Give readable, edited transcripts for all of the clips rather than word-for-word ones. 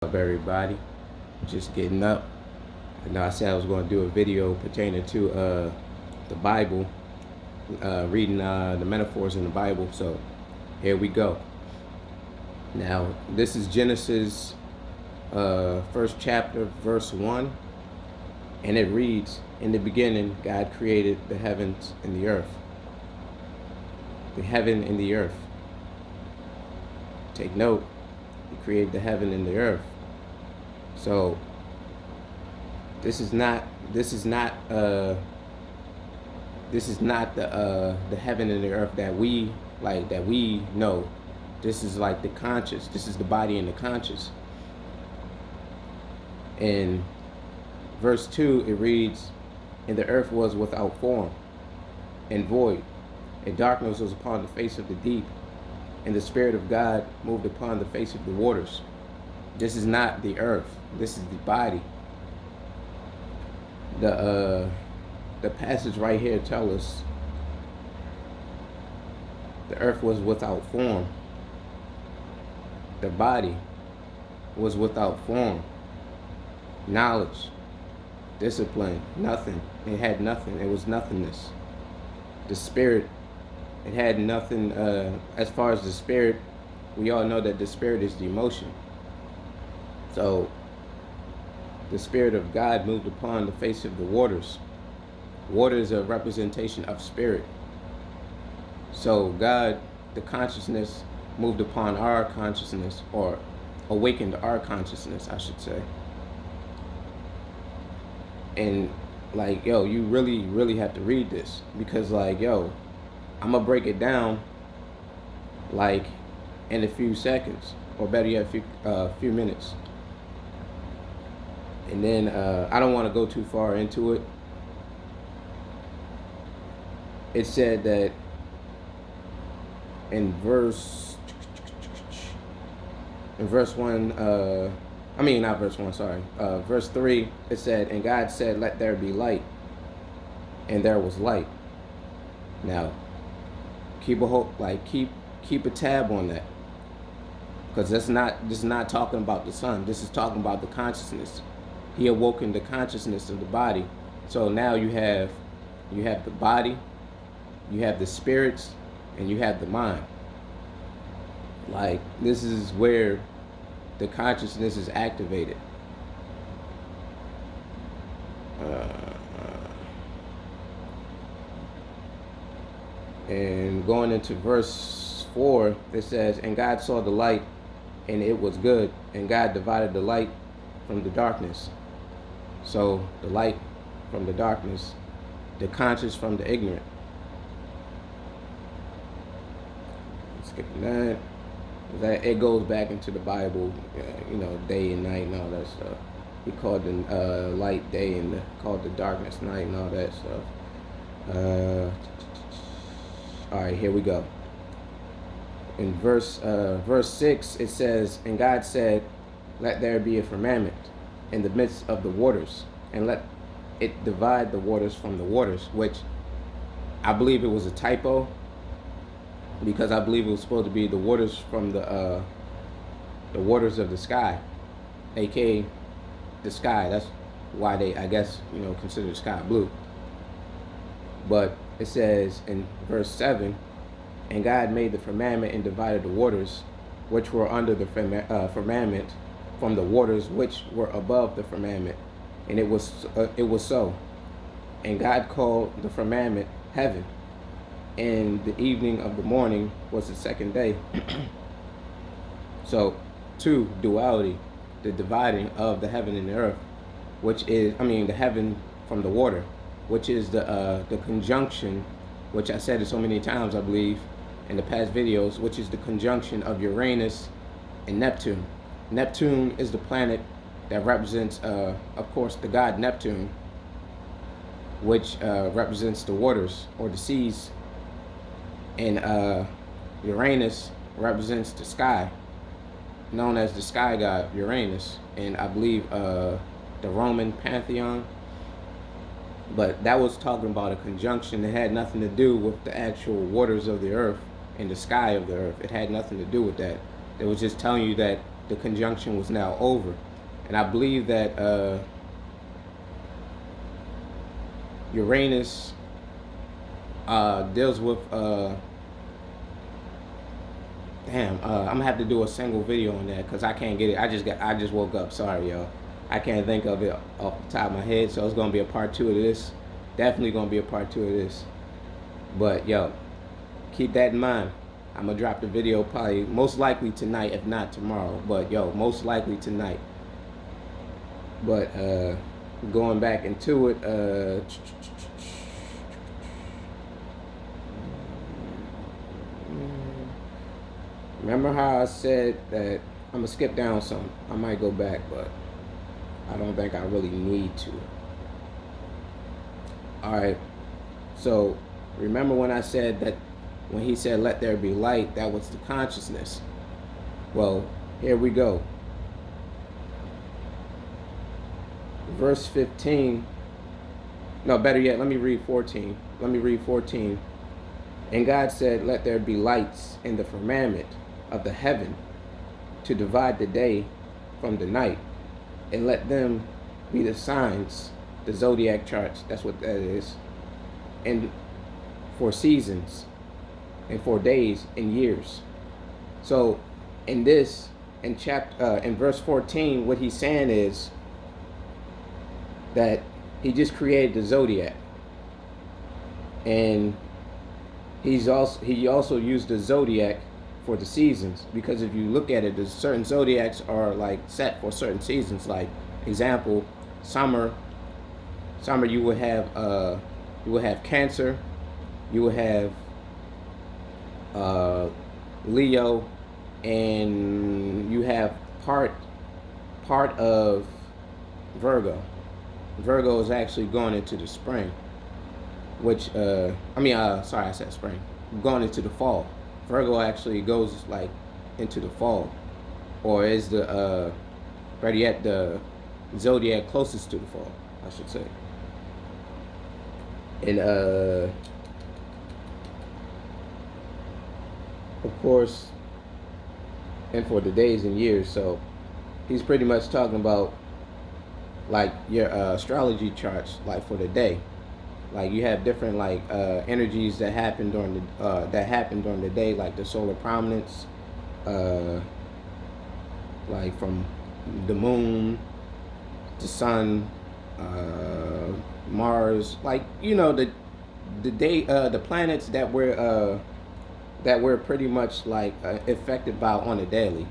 Up, everybody? Just getting up. I know I said I was going to do a video pertaining to the Bible, reading the metaphors in the Bible. So here we go. Now this is Genesis first chapter, verse 1, and it reads, "In the beginning, God created the heavens and the earth." The heaven and the earth. Take note. He created the heaven and the earth. So this is not the heaven and the earth that we know. This is like the conscious. This is the body and the conscious. In verse 2 it reads, "And the earth was without form and void, and darkness was upon the face of the deep, and the Spirit of God moved upon the face of the waters." This is not the earth. This is the body. The passage right here tells us the earth was without form. The body was without form. Knowledge, discipline, nothing. It had nothing. It was nothingness. The spirit, it had nothing. As far as the spirit, we all know that the spirit is the emotion. So the Spirit of God moved upon the face of the waters. Water is a representation of spirit. So God, the consciousness, moved upon our consciousness, or awakened our consciousness, I should say. And like, yo, you really have to read this, because like, yo, I'm gonna break it down like in a few seconds, or better yet, a few minutes. And then I don't want to go too far into it. It said that in verse 1, not verse 1, sorry. Verse 3, it said, "And God said, let there be light. And there was light." Now, keep a tab on that. Because this is not talking about the sun. This is talking about the consciousness. He awoken the consciousness of the body. So now you have the body, you have the spirits, and you have the mind. Like, this is where the consciousness is activated. And going into verse 4, it says, "And God saw the light, and it was good. And God divided the light from the darkness." So the light from the darkness, the conscious from the ignorant. Skipping that it goes back into the Bible, day and night and all that stuff. He called the light day and called the darkness night and all that stuff. All right, here we go. In verse 6, it says, "And God said, let there be a firmament in the midst of the waters, and let it divide the waters from the waters," which I believe it was a typo, because I believe it was supposed to be the waters from the waters of the sky, aka the sky. That's why they, I guess, consider the sky blue. But it says in verse 7, "And God made the firmament and divided the waters which were under the firmament from the waters which were above the firmament. And it was so. And God called the firmament heaven. And the evening of the morning was the second day." So, two, duality, the dividing of the heaven and the earth, which is, the heaven from the water, which is the conjunction, which I said it so many times, I believe, in the past videos, which is the conjunction of Uranus and Neptune. Neptune is the planet that represents, of course, the god Neptune, which represents the waters or the seas. And Uranus represents the sky, known as the sky god Uranus. And I believe the Roman pantheon. But that was talking about a conjunction that had nothing to do with the actual waters of the earth and the sky of the earth. It had nothing to do with that. It was just telling you that the conjunction was now over. And I believe that Uranus deals with I'm gonna have to do a single video on that because I can't get it. I just woke up. Sorry, y'all. I can't think of it off the top of my head, so it's gonna be a part 2 of this. Definitely gonna be a part 2 of this. But yo, keep that in mind. I'm gonna drop the video probably most likely tonight, if not tomorrow. But yo, most likely tonight. But going back into it, remember how I said that I'm gonna skip down some. I might go back, but I don't think I really need to. Alright, so remember when I said that when he said let there be light, that was the consciousness. Well, here we go. Verse 15. No, better yet, let me read 14. Let me read 14. And God said, let there be lights in the firmament of the heaven to divide the day from the night, and let them be the signs, the zodiac charts, that's what that is, and for seasons, and for days and years. So in this, in verse 14, what he's saying is that he just created the zodiac, and he also used the zodiac for the seasons, because if you look at it, there's certain zodiacs are like set for certain seasons. Like example, summer you would have Cancer, you would have Leo, and you have part of Virgo. Virgo is actually going into the spring, which sorry, I said spring, going into the fall. Virgo actually goes like into the fall, or is the better yet, the zodiac closest to the fall, I should say. And of course, and for the days and years. So he's pretty much talking about like your astrology charts, like for the day. Like you have different like energies that happen during the day, like the solar prominence, like from the moon, the sun, Mars, like the day, the planets that we're pretty much like affected by on a daily.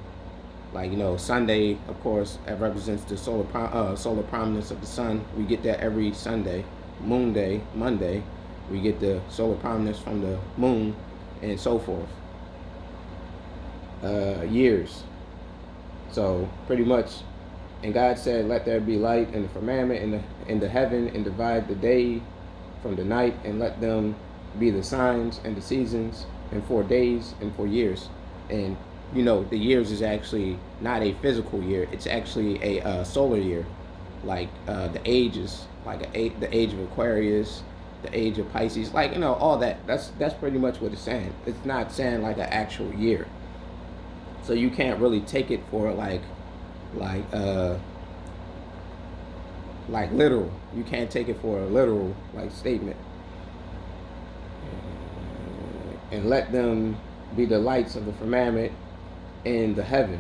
Like Sunday, of course, it represents the solar prominence of the sun. We get that every Sunday. Moon day, Monday, we get the solar prominence from the moon, and so forth. Years. So pretty much, and God said, let there be light in the firmament in the heaven, and divide the day from the night, and let them be the signs and the seasons, and for days and for years. And the years is actually not a physical year, it's actually a solar year. Like the ages, like the age of Aquarius, the age of Pisces, like all that. That's pretty much what it's saying. It's not saying like an actual year. So you can't really take it for like literal. You can't take it for a literal like statement. And let them be the lights of the firmament in the heaven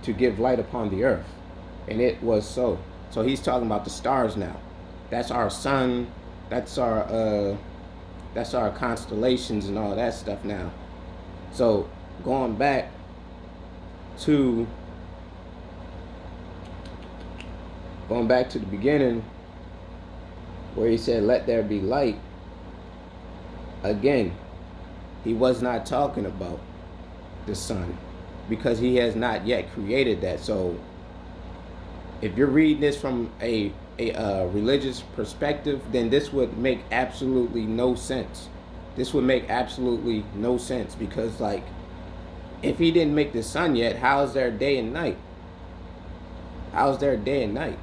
to give light upon the earth. And it was so. So he's talking about the stars now. That's our sun. That's our constellations and all that stuff now. So going back to the beginning, where he said, "Let there be light." Again, he was not talking about the sun, because he has not yet created that. So if you're reading this from a religious perspective, then this would make absolutely no sense. This would make absolutely no sense, because like, if he didn't make the sun yet, how's there day and night? How's there day and night?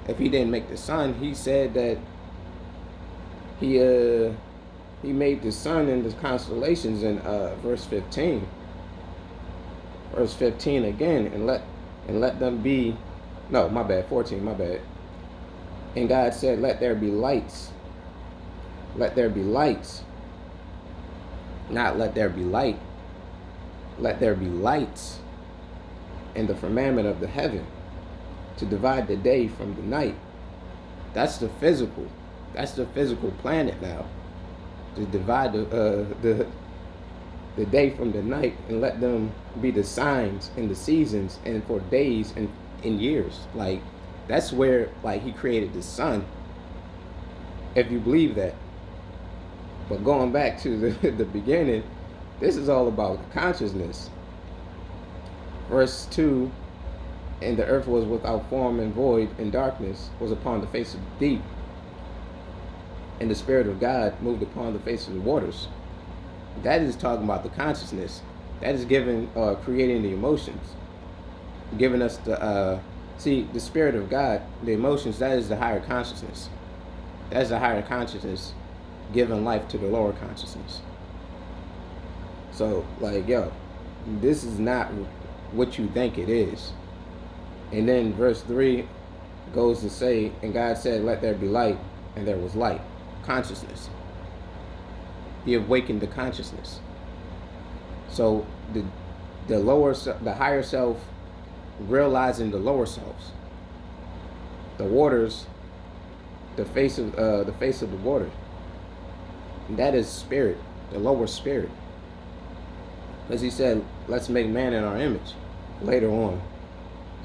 If he didn't make the sun, he said that he made the sun and the constellations in verse 15. Verse 15 again, and and let them be, no, my bad, 14, my bad. And God said, let there be lights. Let there be lights. Not let there be light. Let there be lights in the firmament of the heaven to divide the day from the night. That's the physical. That's the physical planet now. To divide the day from the night and let them be the signs and the seasons and for days and in years. Like, that's where, like, he created the sun, if you believe that. But going back to the beginning, this is all about consciousness. Verse 2, and the earth was without form and void, and darkness was upon the face of the deep. And the Spirit of God moved upon the face of the waters. That is talking about the consciousness. That is creating the emotions. Giving us the, the Spirit of God, the emotions, that is the higher consciousness. That is the higher consciousness giving life to the lower consciousness. So, like, yo, this is not what you think it is. And then verse 3 goes to say, and God said, let there be light, and there was light. Consciousness. He awakened the consciousness. So the higher self realizing the lower selves. The waters, the face of the water. And that is spirit, the lower spirit. Because he said, let's make man in our image later on.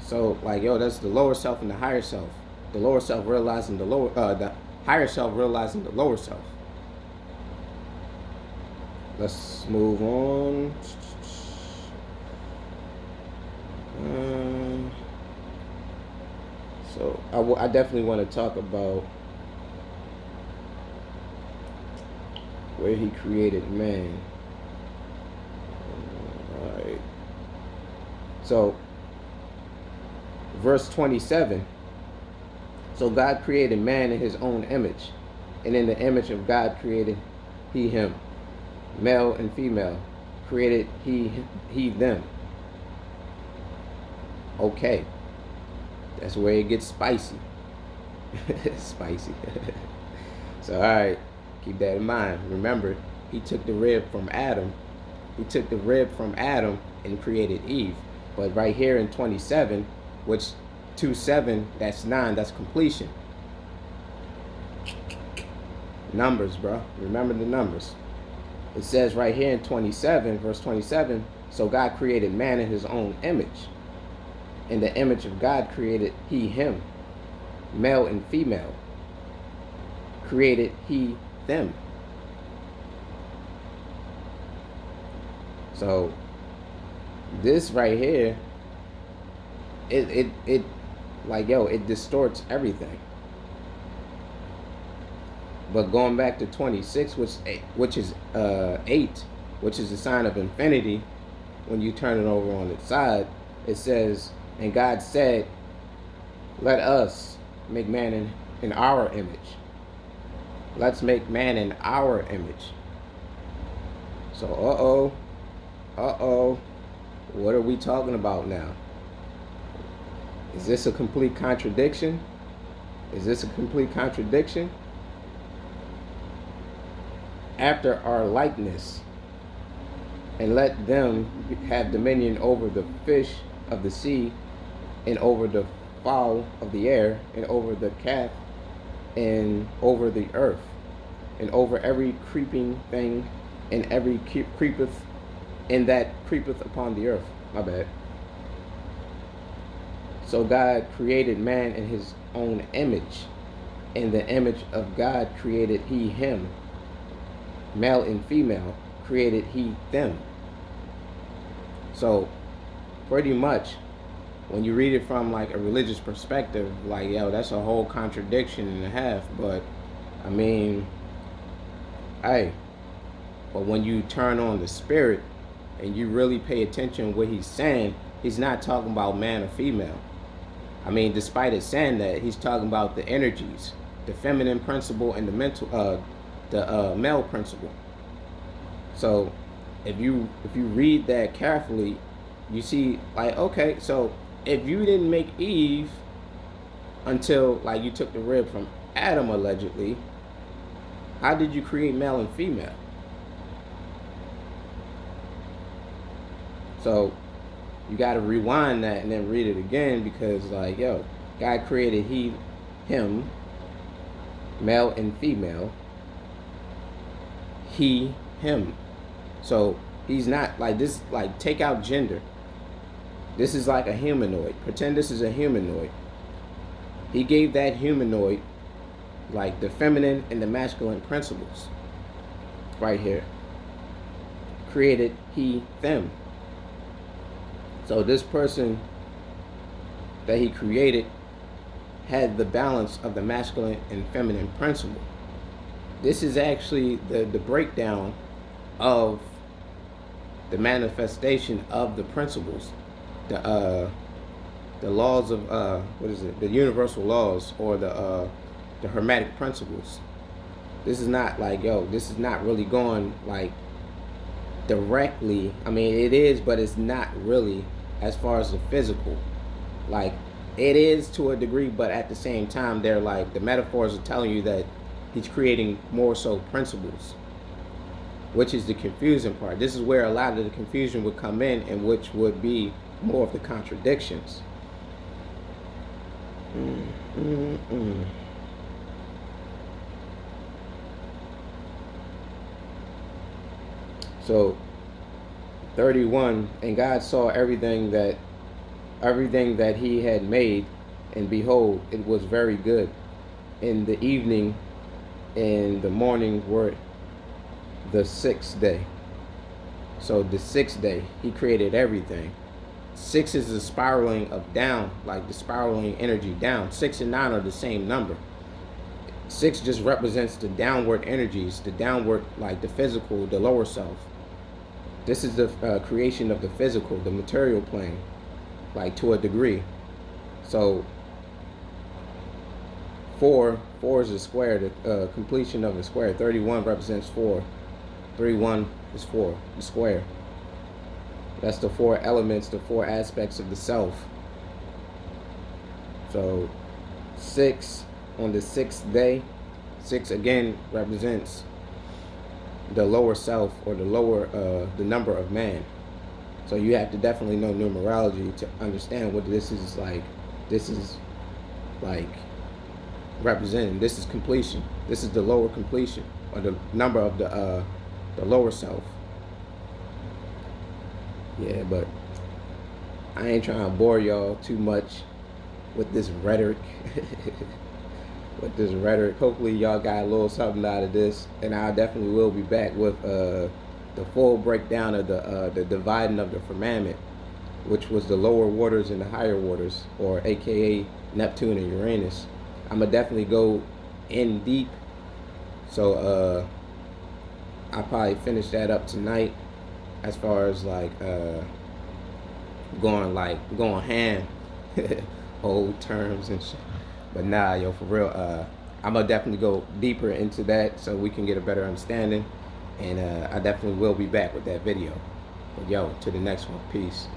So, like, yo, that's the lower self and the higher self. The lower self realizing the higher self realizing the lower self. Let's move on. So I definitely want to talk about where he created man. All right. So, verse 27. So God created man in his own image, and in the image of God created he him. Male and female created he them. Okay. That's where it gets spicy. Spicy. So, all right. Keep that in mind. Remember, he took the rib from Adam. He took the rib from Adam and created Eve. But right here in 27, which 2-7, that's 9, that's completion. Numbers, bro. Remember the numbers. It says right here in 27, verse 27, so God created man in his own image. In the image of God created he him. Male and female created he them. So this right here, it like, yo, it distorts everything. But going back to 26, which is 8, which is the sign of infinity, when you turn it over on its side, it says, and God said, let us make man in our image. Let's make man in our image. So, what are we talking about now? Is this a complete contradiction? Is this a complete contradiction? After our likeness, and let them have dominion over the fish of the sea, and over the fowl of the air, and over the cat, and over the earth, and over every creeping thing, and every creepeth, and that creepeth upon the earth. My bad. So God created man in his own image. In the image of God created he him. Male and female created he them. So pretty much when you read it from like a religious perspective, like, yo, that's a whole contradiction and a half. But I mean, hey, but when you turn on the spirit and you really pay attention to what he's saying, he's not talking about man or female. I mean, despite it saying that, he's talking about the energies, the feminine principle and the mental, the male principle. So if you read that carefully, you see, like, okay, so if you didn't make Eve until like you took the rib from Adam allegedly, how did you create male and female? So you got to rewind that and then read it again, because like, yo, God created him, male and female, him. So he's not like this, like take out gender. This is like a humanoid. Pretend this is a humanoid. He gave that humanoid like the feminine and the masculine principles right here. Created them. So this person that he created had the balance of the masculine and feminine principle. This is actually the breakdown of the manifestation of the principles, the laws of the universal laws, or the hermetic principles. This is not like, yo, this is not really going like directly. I mean, it is, but it's not really as far as the physical. Like, it is to a degree, but at the same time, they're like, the metaphors are telling you that he's creating more so principles, which is the confusing part. This is where a lot of the confusion would come in, and which would be more of the contradictions. So 31, and God saw everything that he had made, and behold, it was very good. In the evening and the morning were the sixth day. So the sixth day, he created everything. 6 is the spiraling of down, like the spiraling energy down. 6 and 9 are the same number. 6 just represents the downward energies, the downward, like the physical, the lower self. This is the creation of the physical, the material plane, like to a degree. So 4 is the square, the completion of the square. 31 represents 4. 31 is 4, the square. That's the 4 elements, the 4 aspects of the self. So 6 on the 6th day, 6 again represents the lower self, or the lower, the number of man. So you have to definitely know numerology to understand what this is like. This is like representing. This is completion. This is the lower completion, or the number of the lower self. Yeah, but I ain't trying to bore y'all too much with this rhetoric. Hopefully y'all got a little something out of this, and I definitely will be back with the full breakdown of the dividing of the firmament, which was the lower waters and the higher waters, or aka Neptune and Uranus. I'm gonna definitely go in deep, so I'll probably finish that up tonight, as far as like going ham, old terms and shit. But nah, yo, for real, I'm gonna definitely go deeper into that so we can get a better understanding, and I definitely will be back with that video. But yo, to the next one, peace.